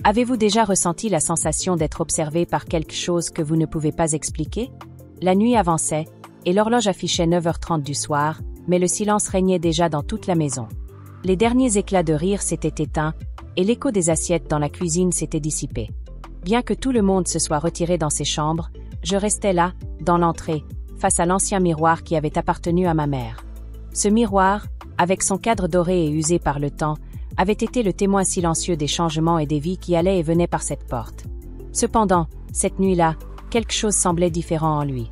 Avez-vous déjà ressenti la sensation d'être observé par quelque chose que vous ne pouvez pas expliquer? La nuit avançait, et l'horloge affichait 9h30 du soir, mais le silence régnait déjà dans toute la maison. Les derniers éclats de rire s'étaient éteints, et l'écho des assiettes dans la cuisine s'était dissipé. Bien que tout le monde se soit retiré dans ses chambres, je restais là, dans l'entrée, face à l'ancien miroir qui avait appartenu à ma mère. Ce miroir, avec son cadre doré et usé par le temps, avait été le témoin silencieux des changements et des vies qui allaient et venaient par cette porte. Cependant, cette nuit-là, quelque chose semblait différent en lui.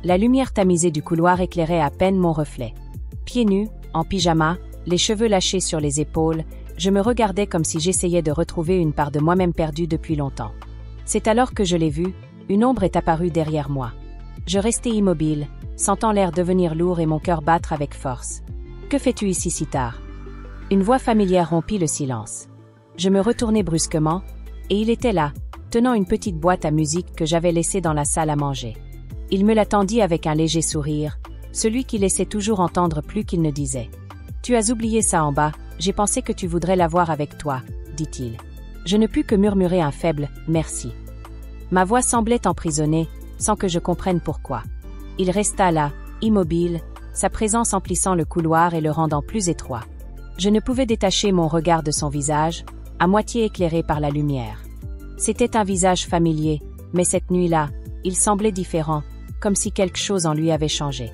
La lumière tamisée du couloir éclairait à peine mon reflet. Pieds nus, en pyjama, les cheveux lâchés sur les épaules, je me regardais comme si j'essayais de retrouver une part de moi-même perdue depuis longtemps. C'est alors que je l'ai vu, une ombre est apparue derrière moi. Je restai immobile, sentant l'air devenir lourd et mon cœur battre avec force. « Que fais-tu ici si tard ?» Une voix familière rompit le silence. Je me retournai brusquement, et il était là, tenant une petite boîte à musique que j'avais laissée dans la salle à manger. Il me la tendit avec un léger sourire, celui qui laissait toujours entendre plus qu'il ne disait. « Tu as oublié ça en bas, j'ai pensé que tu voudrais l'avoir avec toi, » dit-il. Je ne pus que murmurer un faible « merci ». Ma voix semblait emprisonnée, sans que je comprenne pourquoi. Il resta là, immobile, sa présence emplissant le couloir et le rendant plus étroit. Je ne pouvais détacher mon regard de son visage, à moitié éclairé par la lumière. C'était un visage familier, mais cette nuit-là, il semblait différent, comme si quelque chose en lui avait changé.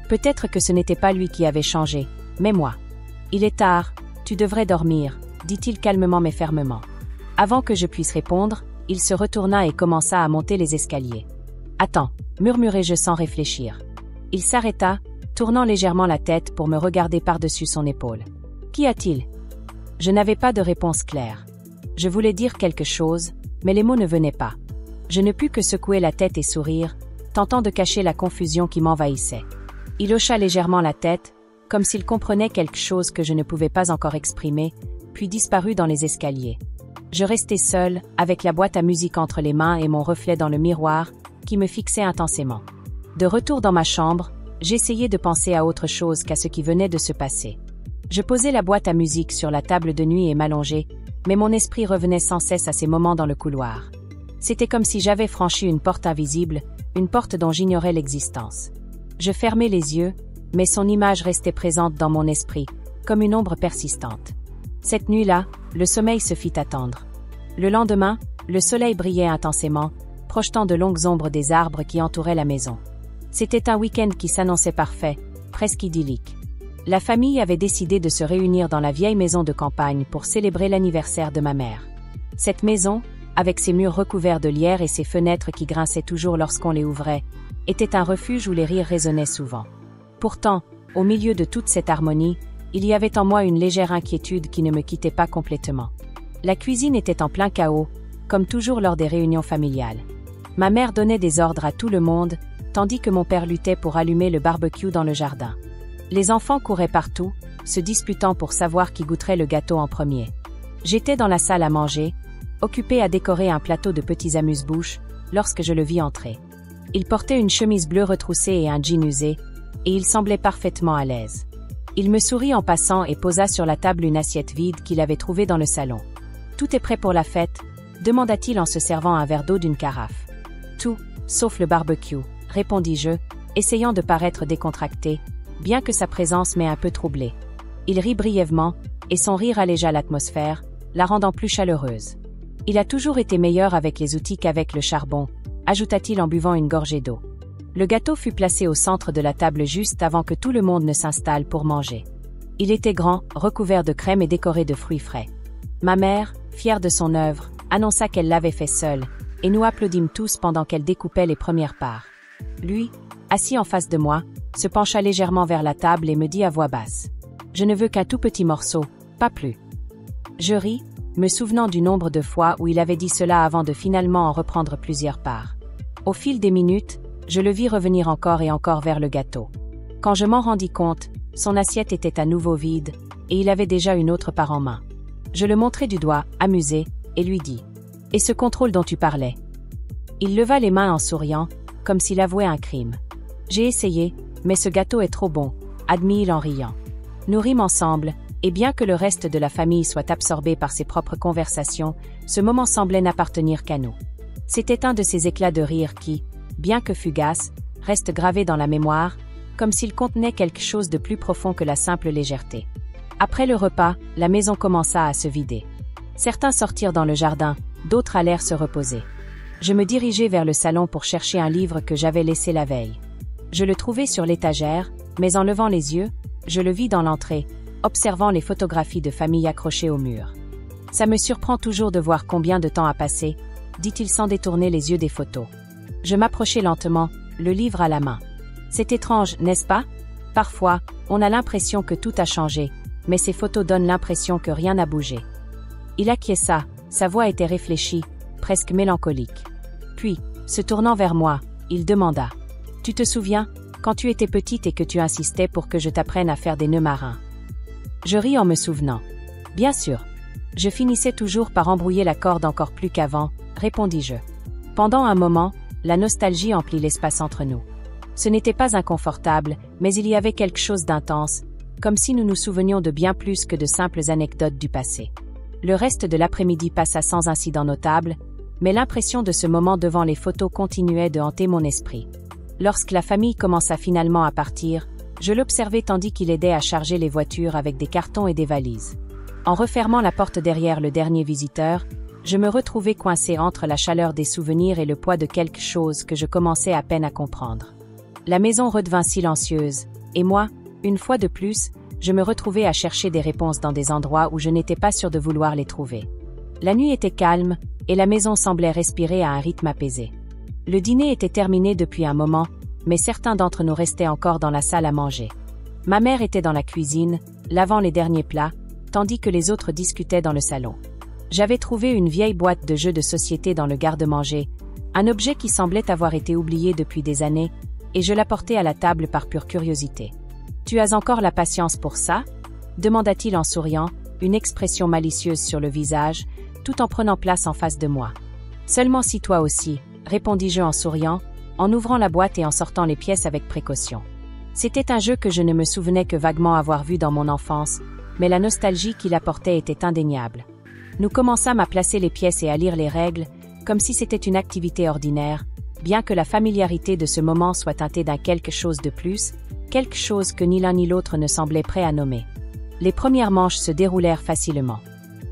Peut-être que ce n'était pas lui qui avait changé, mais moi. « Il est tard, tu devrais dormir, » dit-il calmement mais fermement. Avant que je puisse répondre, il se retourna et commença à monter les escaliers. « Attends, » murmurai-je sans réfléchir. Il s'arrêta, tournant légèrement la tête pour me regarder par-dessus son épaule. « Qu'y a-t-il » Je n'avais pas de réponse claire. Je voulais dire quelque chose, mais les mots ne venaient pas. Je ne pus que secouer la tête et sourire, tentant de cacher la confusion qui m'envahissait. Il hocha légèrement la tête, comme s'il comprenait quelque chose que je ne pouvais pas encore exprimer, puis disparut dans les escaliers. Je restai seule, avec la boîte à musique entre les mains et mon reflet dans le miroir, qui me fixait intensément. De retour dans ma chambre, j'essayais de penser à autre chose qu'à ce qui venait de se passer. Je posai la boîte à musique sur la table de nuit et m'allongeai, mais mon esprit revenait sans cesse à ces moments dans le couloir. C'était comme si j'avais franchi une porte invisible, une porte dont j'ignorais l'existence. Je fermai les yeux, mais son image restait présente dans mon esprit, comme une ombre persistante. Cette nuit-là, le sommeil se fit attendre. Le lendemain, le soleil brillait intensément, projetant de longues ombres des arbres qui entouraient la maison. C'était un week-end qui s'annonçait parfait, presque idyllique. La famille avait décidé de se réunir dans la vieille maison de campagne pour célébrer l'anniversaire de ma mère. Cette maison, avec ses murs recouverts de lierre et ses fenêtres qui grinçaient toujours lorsqu'on les ouvrait, était un refuge où les rires résonnaient souvent. Pourtant, au milieu de toute cette harmonie, il y avait en moi une légère inquiétude qui ne me quittait pas complètement. La cuisine était en plein chaos, comme toujours lors des réunions familiales. Ma mère donnait des ordres à tout le monde, tandis que mon père luttait pour allumer le barbecue dans le jardin. Les enfants couraient partout, se disputant pour savoir qui goûterait le gâteau en premier. J'étais dans la salle à manger, occupée à décorer un plateau de petits amuse-bouches, lorsque je le vis entrer. Il portait une chemise bleue retroussée et un jean usé, et il semblait parfaitement à l'aise. Il me sourit en passant et posa sur la table une assiette vide qu'il avait trouvée dans le salon. « Tout est prêt pour la fête ?» demanda-t-il en se servant un verre d'eau d'une carafe. « Tout, sauf le barbecue », répondis-je, essayant de paraître décontracté, bien que sa présence m'ait un peu troublé. Il rit brièvement, et son rire allégea l'atmosphère, la rendant plus chaleureuse. « Il a toujours été meilleur avec les outils qu'avec le charbon », ajouta-t-il en buvant une gorgée d'eau. Le gâteau fut placé au centre de la table juste avant que tout le monde ne s'installe pour manger. Il était grand, recouvert de crème et décoré de fruits frais. Ma mère, fière de son œuvre, annonça qu'elle l'avait fait seule, et nous applaudîmes tous pendant qu'elle découpait les premières parts. Lui, assis en face de moi, se pencha légèrement vers la table et me dit à voix basse. « Je ne veux qu'un tout petit morceau, pas plus. » Je ris, me souvenant du nombre de fois où il avait dit cela avant de finalement en reprendre plusieurs parts. Au fil des minutes, je le vis revenir encore et encore vers le gâteau. Quand je m'en rendis compte, son assiette était à nouveau vide, et il avait déjà une autre part en main. Je le montrai du doigt, amusé, et lui dis « Et ce contrôle dont tu parlais ?» Il leva les mains en souriant, comme s'il avouait un crime. « J'ai essayé, mais ce gâteau est trop bon, admit-il en riant. Nous rîmes ensemble, Et bien que le reste de la famille soit absorbé par ses propres conversations, ce moment semblait n'appartenir qu'à nous. C'était un de ces éclats de rire qui, bien que fugaces, restent gravés dans la mémoire, comme s'ils contenaient quelque chose de plus profond que la simple légèreté. Après le repas, la maison commença à se vider. Certains sortirent dans le jardin, d'autres allèrent se reposer. Je me dirigeai vers le salon pour chercher un livre que j'avais laissé la veille. Je le trouvai sur l'étagère, mais en levant les yeux, je le vis dans l'entrée, observant les photographies de famille accrochées au mur. Ça me surprend toujours de voir combien de temps a passé, dit-il sans détourner les yeux des photos. Je m'approchai lentement, le livre à la main. C'est étrange, n'est-ce pas? Parfois, on a l'impression que tout a changé, mais ces photos donnent l'impression que rien n'a bougé. Il acquiesça, sa voix était réfléchie, presque mélancolique. Puis, se tournant vers moi, il demanda. « Tu te souviens, quand tu étais petite et que tu insistais pour que je t'apprenne à faire des nœuds marins ?» Je ris en me souvenant. « Bien sûr. Je finissais toujours par embrouiller la corde encore plus qu'avant, répondis-je. Pendant un moment, la nostalgie emplit l'espace entre nous. Ce n'était pas inconfortable, mais il y avait quelque chose d'intense, comme si nous nous souvenions de bien plus que de simples anecdotes du passé. Le reste de l'après-midi passa sans incident notable, mais l'impression de ce moment devant les photos continuait de hanter mon esprit. Lorsque la famille commença finalement à partir, je l'observais tandis qu'il aidait à charger les voitures avec des cartons et des valises. En refermant la porte derrière le dernier visiteur, je me retrouvais coincé entre la chaleur des souvenirs et le poids de quelque chose que je commençais à peine à comprendre. La maison redevint silencieuse, et moi, une fois de plus, je me retrouvais à chercher des réponses dans des endroits où je n'étais pas sûr de vouloir les trouver. La nuit était calme, et la maison semblait respirer à un rythme apaisé. Le dîner était terminé depuis un moment, mais certains d'entre nous restaient encore dans la salle à manger. Ma mère était dans la cuisine, lavant les derniers plats, tandis que les autres discutaient dans le salon. J'avais trouvé une vieille boîte de jeux de société dans le garde-manger, un objet qui semblait avoir été oublié depuis des années, et je l'apportai à la table par pure curiosité. « Tu as encore la patience pour ça ?» demanda-t-il en souriant, une expression malicieuse sur le visage, tout en prenant place en face de moi. « Seulement si toi aussi, » répondis-je en souriant, en ouvrant la boîte et en sortant les pièces avec précaution. C'était un jeu que je ne me souvenais que vaguement avoir vu dans mon enfance, mais la nostalgie qu'il apportait était indéniable. Nous commençâmes à placer les pièces et à lire les règles, comme si c'était une activité ordinaire, bien que la familiarité de ce moment soit teintée d'un quelque chose de plus, quelque chose que ni l'un ni l'autre ne semblait prêt à nommer. Les premières manches se déroulèrent facilement.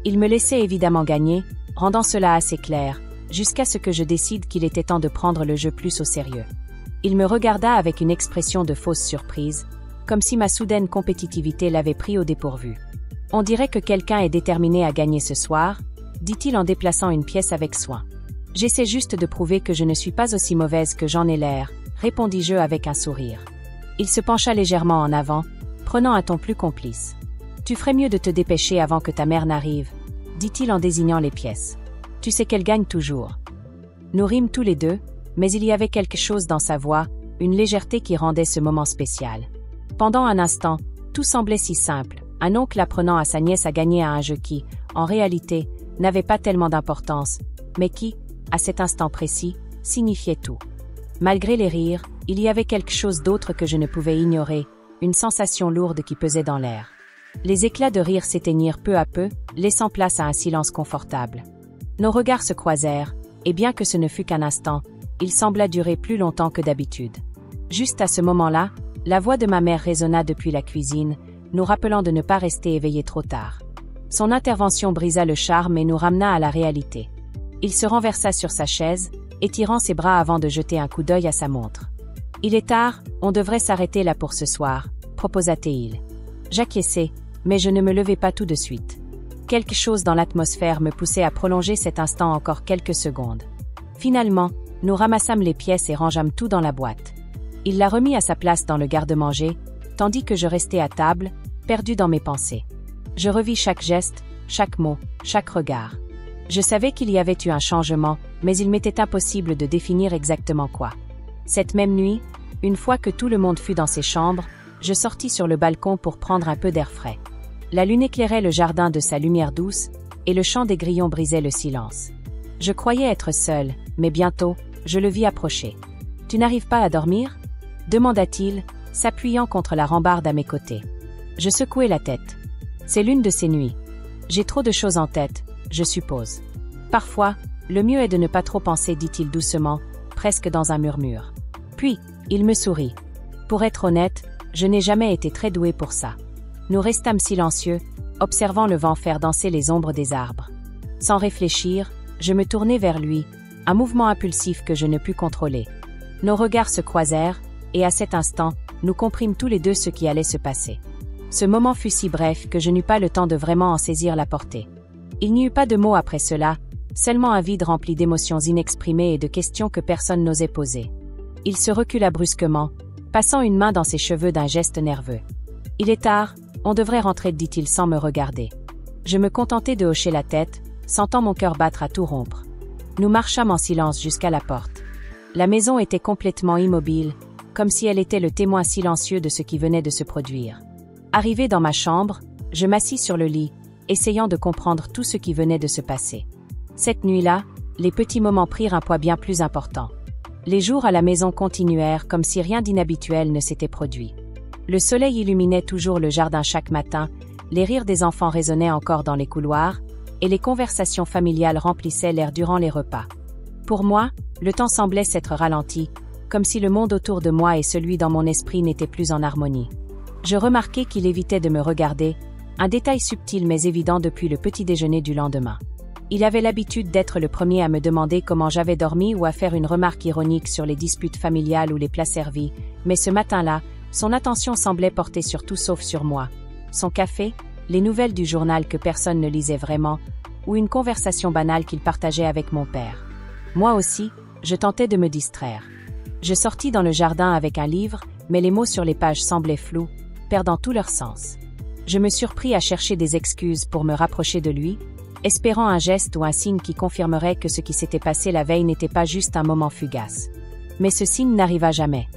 Il me laissait évidemment gagner, rendant cela assez clair, jusqu'à ce que je décide qu'il était temps de prendre le jeu plus au sérieux. Il me regarda avec une expression de fausse surprise, comme si ma soudaine compétitivité l'avait pris au dépourvu. « On dirait que quelqu'un est déterminé à gagner ce soir, » dit-il en déplaçant une pièce avec soin. « J'essaie juste de prouver que je ne suis pas aussi mauvaise que j'en ai l'air, » répondis-je avec un sourire. Il se pencha légèrement en avant, prenant un ton plus complice. « Tu ferais mieux de te dépêcher avant que ta mère n'arrive, » dit-il en désignant les pièces. « Tu sais qu'elle gagne toujours. » Nous rîmes tous les deux, mais il y avait quelque chose dans sa voix, une légèreté qui rendait ce moment spécial. Pendant un instant, tout semblait si simple, un oncle apprenant à sa nièce à gagner à un jeu qui, en réalité, n'avait pas tellement d'importance, mais qui, à cet instant précis, signifiait tout. Malgré les rires, il y avait quelque chose d'autre que je ne pouvais ignorer, une sensation lourde qui pesait dans l'air. Les éclats de rire s'éteignirent peu à peu, laissant place à un silence confortable. Nos regards se croisèrent, et bien que ce ne fût qu'un instant, il sembla durer plus longtemps que d'habitude. Juste à ce moment-là, la voix de ma mère résonna depuis la cuisine, nous rappelant de ne pas rester éveillés trop tard. Son intervention brisa le charme et nous ramena à la réalité. Il se renversa sur sa chaise, étirant ses bras avant de jeter un coup d'œil à sa montre. « Il est tard, on devrait s'arrêter là pour ce soir », proposa-t-il. J'acquiesçai, mais je ne me levai pas tout de suite. Quelque chose dans l'atmosphère me poussait à prolonger cet instant encore quelques secondes. Finalement, nous ramassâmes les pièces et rangeâmes tout dans la boîte. Il la remit à sa place dans le garde-manger, tandis que je restais à table, perdu dans mes pensées. Je revis chaque geste, chaque mot, chaque regard. Je savais qu'il y avait eu un changement, mais il m'était impossible de définir exactement quoi. Cette même nuit, une fois que tout le monde fut dans ses chambres, je sortis sur le balcon pour prendre un peu d'air frais. La lune éclairait le jardin de sa lumière douce, et le chant des grillons brisait le silence. Je croyais être seul, mais bientôt, je le vis approcher. « Tu n'arrives pas à dormir ?» demanda-t-il, s'appuyant contre la rambarde à mes côtés. Je secouai la tête. « C'est l'une de ces nuits. J'ai trop de choses en tête, je suppose. Parfois, le mieux est de ne pas trop penser, dit-il doucement, presque dans un murmure. Puis, il me sourit. Pour être honnête, je n'ai jamais été très doué pour ça. Nous restâmes silencieux, observant le vent faire danser les ombres des arbres. Sans réfléchir, je me tournai vers lui, un mouvement impulsif que je ne pus contrôler. Nos regards se croisèrent, et à cet instant, nous comprîmes tous les deux ce qui allait se passer. Ce moment fut si bref que je n'eus pas le temps de vraiment en saisir la portée. Il n'y eut pas de mots après cela, seulement un vide rempli d'émotions inexprimées et de questions que personne n'osait poser. Il se recula brusquement, passant une main dans ses cheveux d'un geste nerveux. « Il est tard, on devrait rentrer, dit-il sans me regarder. » Je me contentai de hocher la tête, sentant mon cœur battre à tout rompre. Nous marchâmes en silence jusqu'à la porte. La maison était complètement immobile, comme si elle était le témoin silencieux de ce qui venait de se produire. Arrivé dans ma chambre, je m'assis sur le lit, essayant de comprendre tout ce qui venait de se passer. Cette nuit-là, les petits moments prirent un poids bien plus important. Les jours à la maison continuèrent comme si rien d'inhabituel ne s'était produit. Le soleil illuminait toujours le jardin chaque matin, les rires des enfants résonnaient encore dans les couloirs, et les conversations familiales remplissaient l'air durant les repas. Pour moi, le temps semblait s'être ralenti, comme si le monde autour de moi et celui dans mon esprit n'étaient plus en harmonie. Je remarquai qu'il évitait de me regarder, un détail subtil mais évident depuis le petit déjeuner du lendemain. Il avait l'habitude d'être le premier à me demander comment j'avais dormi ou à faire une remarque ironique sur les disputes familiales ou les plats servis, mais ce matin-là, son attention semblait portée sur tout sauf sur moi. Son café, les nouvelles du journal que personne ne lisait vraiment, ou une conversation banale qu'il partageait avec mon père. Moi aussi, je tentais de me distraire. Je sortis dans le jardin avec un livre, mais les mots sur les pages semblaient flous, perdant tout leur sens. Je me surpris à chercher des excuses pour me rapprocher de lui, espérant un geste ou un signe qui confirmerait que ce qui s'était passé la veille n'était pas juste un moment fugace. Mais ce signe n'arriva jamais.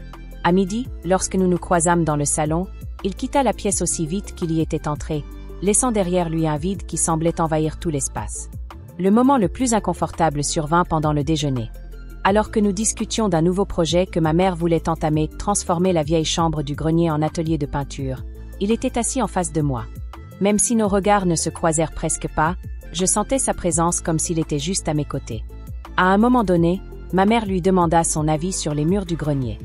À midi, lorsque nous nous croisâmes dans le salon, il quitta la pièce aussi vite qu'il y était entré, laissant derrière lui un vide qui semblait envahir tout l'espace. Le moment le plus inconfortable survint pendant le déjeuner. Alors que nous discutions d'un nouveau projet que ma mère voulait entamer, transformer la vieille chambre du grenier en atelier de peinture, il était assis en face de moi. Même si nos regards ne se croisèrent presque pas, je sentais sa présence comme s'il était juste à mes côtés. À un moment donné, ma mère lui demanda son avis sur les murs du grenier.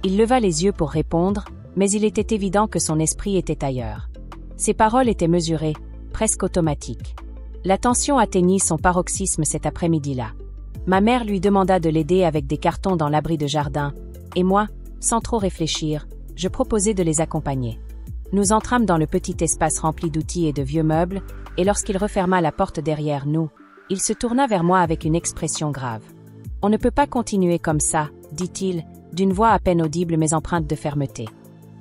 Il leva les yeux pour répondre, mais il était évident que son esprit était ailleurs. Ses paroles étaient mesurées, presque automatiques. La tension atteignit son paroxysme cet après-midi-là. Ma mère lui demanda de l'aider avec des cartons dans l'abri de jardin, et moi, sans trop réfléchir, je proposai de les accompagner. Nous entrâmes dans le petit espace rempli d'outils et de vieux meubles, et lorsqu'il referma la porte derrière nous, il se tourna vers moi avec une expression grave. « On ne peut pas continuer comme ça, » dit-il, d'une voix à peine audible mais empreinte de fermeté.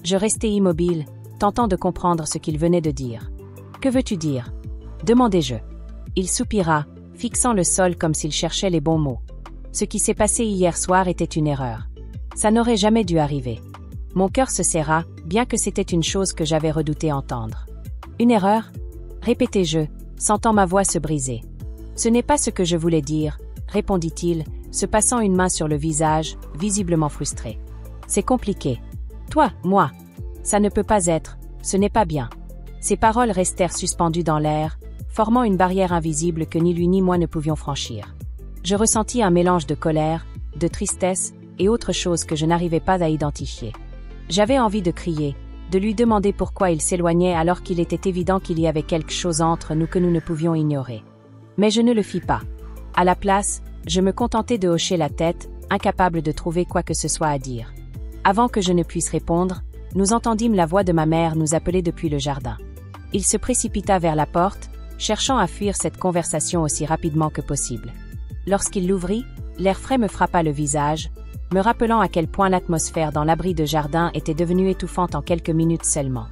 Je restai immobile, tentant de comprendre ce qu'il venait de dire. « Que veux-tu dire ?» demandai-je. Il soupira, fixant le sol comme s'il cherchait les bons mots. Ce qui s'est passé hier soir était une erreur. Ça n'aurait jamais dû arriver. Mon cœur se serra, bien que c'était une chose que j'avais redouté entendre. Une erreur ? Répétai-je, sentant ma voix se briser. Ce n'est pas ce que je voulais dire, répondit-il, se passant une main sur le visage, visiblement frustré. C'est compliqué. Toi, moi. Ça ne peut pas être, ce n'est pas bien. Ses paroles restèrent suspendues dans l'air, formant une barrière invisible que ni lui ni moi ne pouvions franchir. Je ressentis un mélange de colère, de tristesse et autre chose que je n'arrivais pas à identifier. J'avais envie de crier, de lui demander pourquoi il s'éloignait alors qu'il était évident qu'il y avait quelque chose entre nous que nous ne pouvions ignorer. Mais je ne le fis pas. À la place, je me contentai de hocher la tête, incapable de trouver quoi que ce soit à dire. Avant que je ne puisse répondre, nous entendîmes la voix de ma mère nous appeler depuis le jardin. Il se précipita vers la porte, cherchant à fuir cette conversation aussi rapidement que possible. Lorsqu'il l'ouvrit, l'air frais me frappa le visage, me rappelant à quel point l'atmosphère dans l'abri de jardin était devenue étouffante en quelques minutes seulement.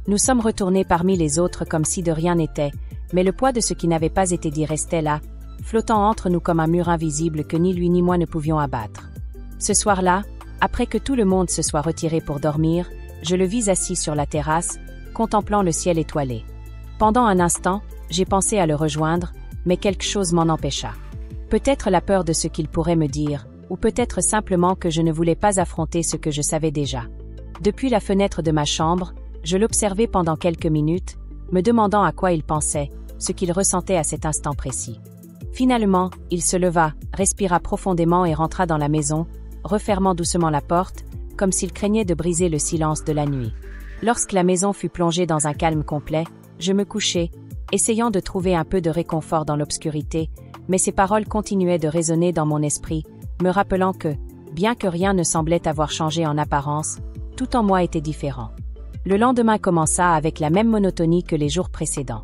Nous sommes retournés parmi les autres comme si de rien n'était, mais le poids de ce qui n'avait pas été dit restait là, flottant entre nous comme un mur invisible que ni lui ni moi ne pouvions abattre. Ce soir-là, après que tout le monde se soit retiré pour dormir, je le vis assis sur la terrasse, contemplant le ciel étoilé. Pendant un instant, j'ai pensé à le rejoindre, mais quelque chose m'en empêcha. Peut-être la peur de ce qu'il pourrait me dire, ou peut-être simplement que je ne voulais pas affronter ce que je savais déjà. Depuis la fenêtre de ma chambre, je l'observais pendant quelques minutes, me demandant à quoi il pensait, ce qu'il ressentait à cet instant précis. Finalement, il se leva, respira profondément et rentra dans la maison, refermant doucement la porte, comme s'il craignait de briser le silence de la nuit. Lorsque la maison fut plongée dans un calme complet, je me couchai, essayant de trouver un peu de réconfort dans l'obscurité, mais ces paroles continuaient de résonner dans mon esprit, me rappelant que, bien que rien ne semblait avoir changé en apparence, tout en moi était différent. Le lendemain commença avec la même monotonie que les jours précédents.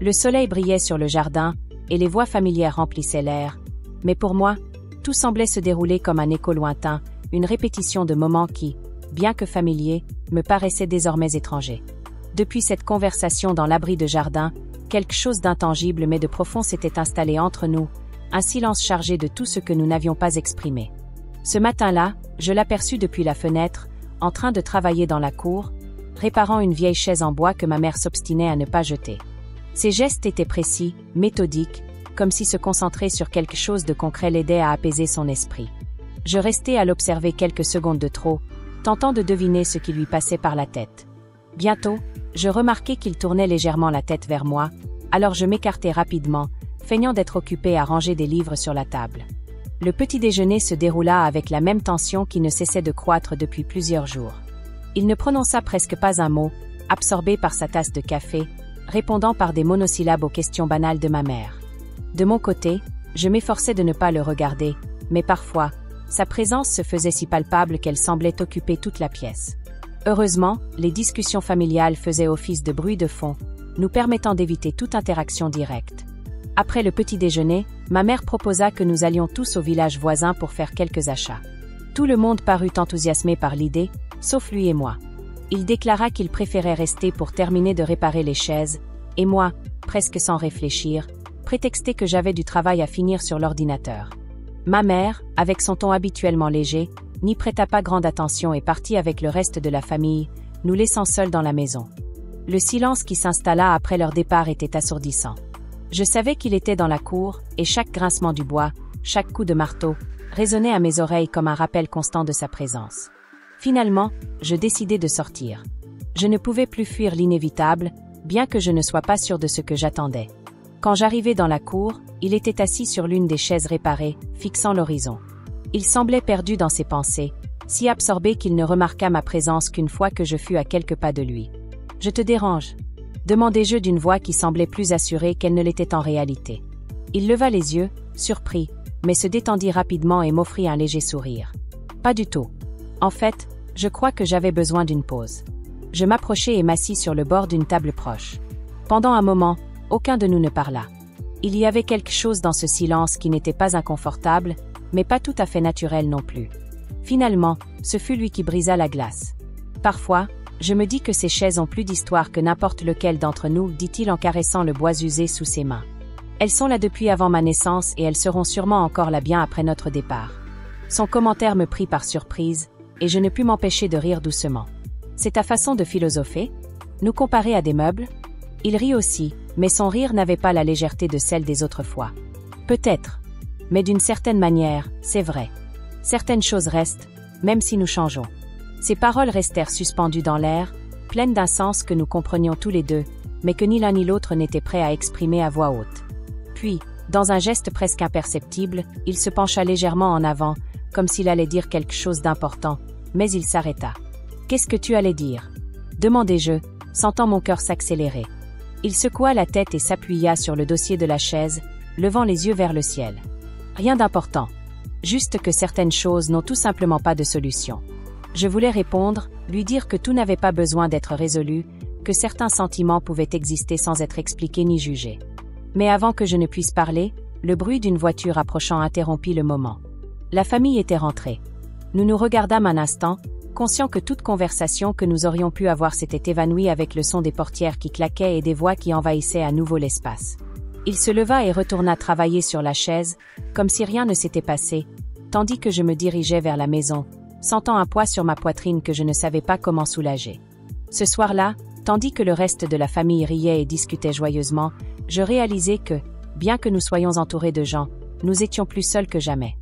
Le soleil brillait sur le jardin, et les voix familières remplissaient l'air, mais pour moi, tout semblait se dérouler comme un écho lointain, une répétition de moments qui, bien que familiers, me paraissaient désormais étrangers. Depuis cette conversation dans l'abri de jardin, quelque chose d'intangible mais de profond s'était installé entre nous, un silence chargé de tout ce que nous n'avions pas exprimé. Ce matin-là, je l'aperçus depuis la fenêtre, en train de travailler dans la cour, réparant une vieille chaise en bois que ma mère s'obstinait à ne pas jeter. Ses gestes étaient précis, méthodiques, comme si se concentrer sur quelque chose de concret l'aidait à apaiser son esprit. Je restai à l'observer quelques secondes de trop, tentant de deviner ce qui lui passait par la tête. Bientôt, je remarquai qu'il tournait légèrement la tête vers moi, alors je m'écartai rapidement, feignant d'être occupé à ranger des livres sur la table. Le petit déjeuner se déroula avec la même tension qui ne cessait de croître depuis plusieurs jours. Il ne prononça presque pas un mot, absorbé par sa tasse de café, répondant par des monosyllabes aux questions banales de ma mère. De mon côté, je m'efforçais de ne pas le regarder, mais parfois, sa présence se faisait si palpable qu'elle semblait occuper toute la pièce. Heureusement, les discussions familiales faisaient office de bruit de fond, nous permettant d'éviter toute interaction directe. Après le petit déjeuner, ma mère proposa que nous allions tous au village voisin pour faire quelques achats. Tout le monde parut enthousiasmé par l'idée, sauf lui et moi. Il déclara qu'il préférait rester pour terminer de réparer les chaises, et moi, presque sans réfléchir, prétextai que j'avais du travail à finir sur l'ordinateur. Ma mère, avec son ton habituellement léger, n'y prêta pas grande attention et partit avec le reste de la famille, nous laissant seuls dans la maison. Le silence qui s'installa après leur départ était assourdissant. Je savais qu'il était dans la cour, et chaque grincement du bois, chaque coup de marteau, résonnait à mes oreilles comme un rappel constant de sa présence. Finalement, je décidai de sortir. Je ne pouvais plus fuir l'inévitable, bien que je ne sois pas sûr de ce que j'attendais. Quand j'arrivai dans la cour, il était assis sur l'une des chaises réparées, fixant l'horizon. Il semblait perdu dans ses pensées, si absorbé qu'il ne remarqua ma présence qu'une fois que je fus à quelques pas de lui. « Je te dérange ?» demandai-je d'une voix qui semblait plus assurée qu'elle ne l'était en réalité. Il leva les yeux, surpris, mais se détendit rapidement et m'offrit un léger sourire. « Pas du tout. En fait, je crois que j'avais besoin d'une pause. » Je m'approchai et m'assis sur le bord d'une table proche. Pendant un moment, aucun de nous ne parla. Il y avait quelque chose dans ce silence qui n'était pas inconfortable, mais pas tout à fait naturel non plus. Finalement, ce fut lui qui brisa la glace. Parfois, je me dis que ces chaises ont plus d'histoire que n'importe lequel d'entre nous, dit-il en caressant le bois usé sous ses mains. Elles sont là depuis avant ma naissance et elles seront sûrement encore là bien après notre départ. Son commentaire me prit par surprise, et je ne pus m'empêcher de rire doucement. C'est ta façon de philosopher? Nous comparer à des meubles? Il rit aussi, mais son rire n'avait pas la légèreté de celle des autres fois. Peut-être. Mais d'une certaine manière, c'est vrai. Certaines choses restent, même si nous changeons. Ces paroles restèrent suspendues dans l'air, pleines d'un sens que nous comprenions tous les deux, mais que ni l'un ni l'autre n'était prêt à exprimer à voix haute. Puis, dans un geste presque imperceptible, il se pencha légèrement en avant, comme s'il allait dire quelque chose d'important, mais il s'arrêta. « Qu'est-ce que tu allais dire ?» demandai-je, sentant mon cœur s'accélérer. Il secoua la tête et s'appuya sur le dossier de la chaise, levant les yeux vers le ciel. « Rien d'important. Juste que certaines choses n'ont tout simplement pas de solution. » Je voulais répondre, lui dire que tout n'avait pas besoin d'être résolu, que certains sentiments pouvaient exister sans être expliqués ni jugés. Mais avant que je ne puisse parler, le bruit d'une voiture approchant interrompit le moment. La famille était rentrée. Nous nous regardâmes un instant, conscients que toute conversation que nous aurions pu avoir s'était évanouie avec le son des portières qui claquaient et des voix qui envahissaient à nouveau l'espace. Il se leva et retourna travailler sur la chaise, comme si rien ne s'était passé, tandis que je me dirigeais vers la maison, sentant un poids sur ma poitrine que je ne savais pas comment soulager. Ce soir-là, tandis que le reste de la famille riait et discutait joyeusement, je réalisai que, bien que nous soyons entourés de gens, nous étions plus seuls que jamais.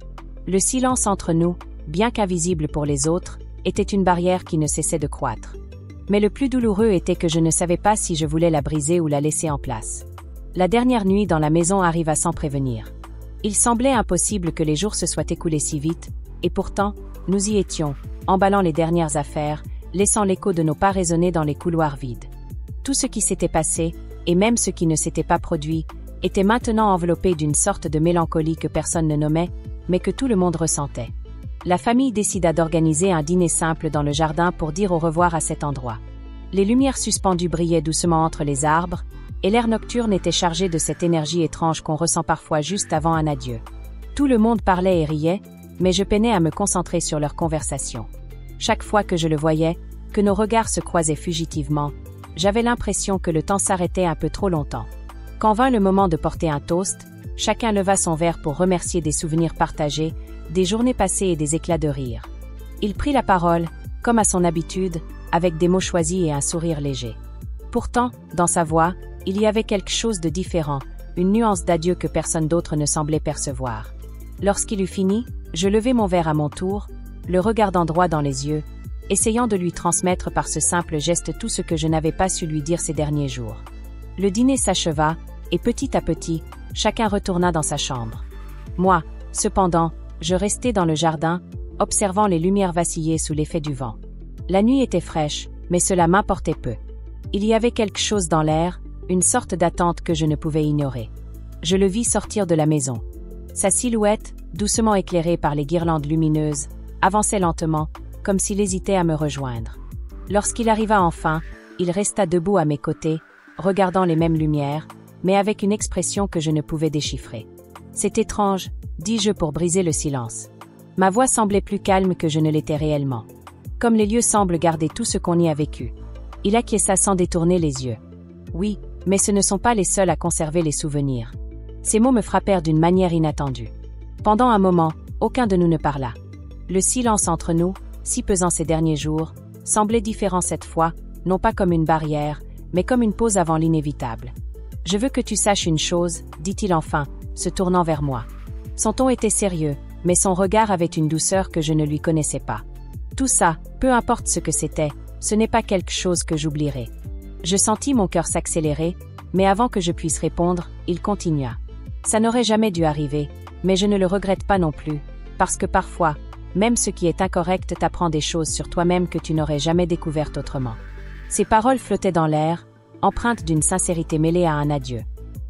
Le silence entre nous, bien qu'invisible pour les autres, était une barrière qui ne cessait de croître. Mais le plus douloureux était que je ne savais pas si je voulais la briser ou la laisser en place. La dernière nuit dans la maison arriva sans prévenir. Il semblait impossible que les jours se soient écoulés si vite, et pourtant, nous y étions, emballant les dernières affaires, laissant l'écho de nos pas résonner dans les couloirs vides. Tout ce qui s'était passé, et même ce qui ne s'était pas produit, était maintenant enveloppé d'une sorte de mélancolie que personne ne nommait, mais que tout le monde ressentait. La famille décida d'organiser un dîner simple dans le jardin pour dire au revoir à cet endroit. Les lumières suspendues brillaient doucement entre les arbres, et l'air nocturne était chargé de cette énergie étrange qu'on ressent parfois juste avant un adieu. Tout le monde parlait et riait, mais je peinais à me concentrer sur leur conversation. Chaque fois que je le voyais, que nos regards se croisaient fugitivement, j'avais l'impression que le temps s'arrêtait un peu trop longtemps. Quand vint le moment de porter un toast, chacun leva son verre pour remercier des souvenirs partagés, des journées passées et des éclats de rire. Il prit la parole, comme à son habitude, avec des mots choisis et un sourire léger. Pourtant, dans sa voix, il y avait quelque chose de différent, une nuance d'adieu que personne d'autre ne semblait percevoir. Lorsqu'il eut fini, je levai mon verre à mon tour, le regardant droit dans les yeux, essayant de lui transmettre par ce simple geste tout ce que je n'avais pas su lui dire ces derniers jours. Le dîner s'acheva, et petit à petit, chacun retourna dans sa chambre. Moi, cependant, je restais dans le jardin, observant les lumières vaciller sous l'effet du vent. La nuit était fraîche, mais cela m'importait peu. Il y avait quelque chose dans l'air, une sorte d'attente que je ne pouvais ignorer. Je le vis sortir de la maison. Sa silhouette, doucement éclairée par les guirlandes lumineuses, avançait lentement, comme s'il hésitait à me rejoindre. Lorsqu'il arriva enfin, il resta debout à mes côtés, regardant les mêmes lumières, mais avec une expression que je ne pouvais déchiffrer. « C'est étrange », dis-je pour briser le silence. Ma voix semblait plus calme que je ne l'étais réellement. Comme les lieux semblent garder tout ce qu'on y a vécu. Il acquiesça sans détourner les yeux. « Oui, mais ce ne sont pas les seuls à conserver les souvenirs. » Ces mots me frappèrent d'une manière inattendue. Pendant un moment, aucun de nous ne parla. Le silence entre nous, si pesant ces derniers jours, semblait différent cette fois, non pas comme une barrière, mais comme une pause avant l'inévitable. « Je veux que tu saches une chose, dit-il enfin, se tournant vers moi. Son ton était sérieux, mais son regard avait une douceur que je ne lui connaissais pas. Tout ça, peu importe ce que c'était, ce n'est pas quelque chose que j'oublierai. Je sentis mon cœur s'accélérer, mais avant que je puisse répondre, il continua. Ça n'aurait jamais dû arriver, mais je ne le regrette pas non plus, parce que parfois, même ce qui est incorrect t'apprend des choses sur toi-même que tu n'aurais jamais découvertes autrement. » Ces paroles flottaient dans l'air, empreintes d'une sincérité mêlée à un adieu.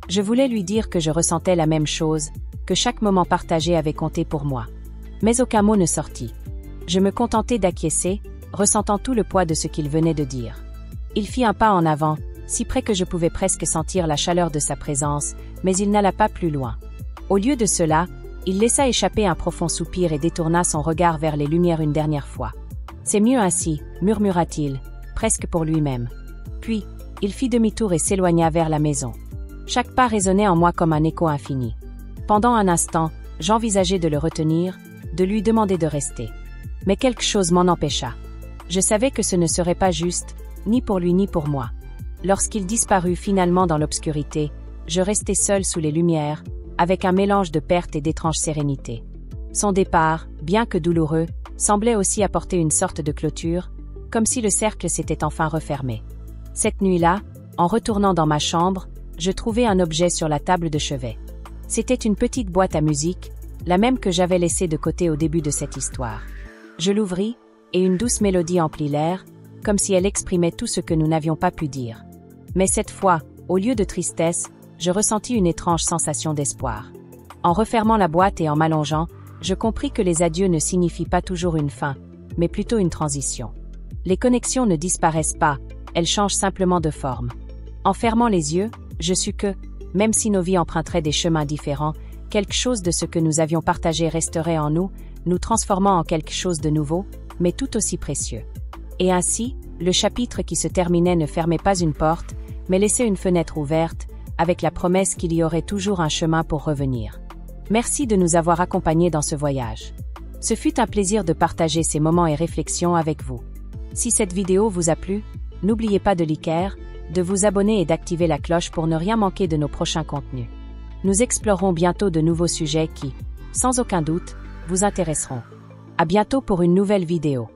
Je voulais lui dire que je ressentais la même chose, que chaque moment partagé avait compté pour moi. Mais aucun mot ne sortit. Je me contentais d'acquiescer, ressentant tout le poids de ce qu'il venait de dire. Il fit un pas en avant, si près que je pouvais presque sentir la chaleur de sa présence, mais il n'alla pas plus loin. Au lieu de cela, il laissa échapper un profond soupir et détourna son regard vers les lumières une dernière fois. « C'est mieux ainsi », murmura-t-il, presque pour lui-même. Puis, il fit demi-tour et s'éloigna vers la maison. Chaque pas résonnait en moi comme un écho infini. Pendant un instant, j'envisageais de le retenir, de lui demander de rester. Mais quelque chose m'en empêcha. Je savais que ce ne serait pas juste, ni pour lui ni pour moi. Lorsqu'il disparut finalement dans l'obscurité, je restai seul sous les lumières, avec un mélange de perte et d'étrange sérénité. Son départ, bien que douloureux, semblait aussi apporter une sorte de clôture, comme si le cercle s'était enfin refermé. Cette nuit-là, en retournant dans ma chambre, je trouvai un objet sur la table de chevet. C'était une petite boîte à musique, la même que j'avais laissée de côté au début de cette histoire. Je l'ouvris, et une douce mélodie emplit l'air, comme si elle exprimait tout ce que nous n'avions pas pu dire. Mais cette fois, au lieu de tristesse, je ressentis une étrange sensation d'espoir. En refermant la boîte et en m'allongeant, je compris que les adieux ne signifient pas toujours une fin, mais plutôt une transition. Les connexions ne disparaissent pas, elles changent simplement de forme. En fermant les yeux, je sus que, même si nos vies emprunteraient des chemins différents, quelque chose de ce que nous avions partagé resterait en nous, nous transformant en quelque chose de nouveau, mais tout aussi précieux. Et ainsi, le chapitre qui se terminait ne fermait pas une porte, mais laissait une fenêtre ouverte, avec la promesse qu'il y aurait toujours un chemin pour revenir. Merci de nous avoir accompagnés dans ce voyage. Ce fut un plaisir de partager ces moments et réflexions avec vous. Si cette vidéo vous a plu, n'oubliez pas de liker, de vous abonner et d'activer la cloche pour ne rien manquer de nos prochains contenus. Nous explorerons bientôt de nouveaux sujets qui, sans aucun doute, vous intéresseront. À bientôt pour une nouvelle vidéo.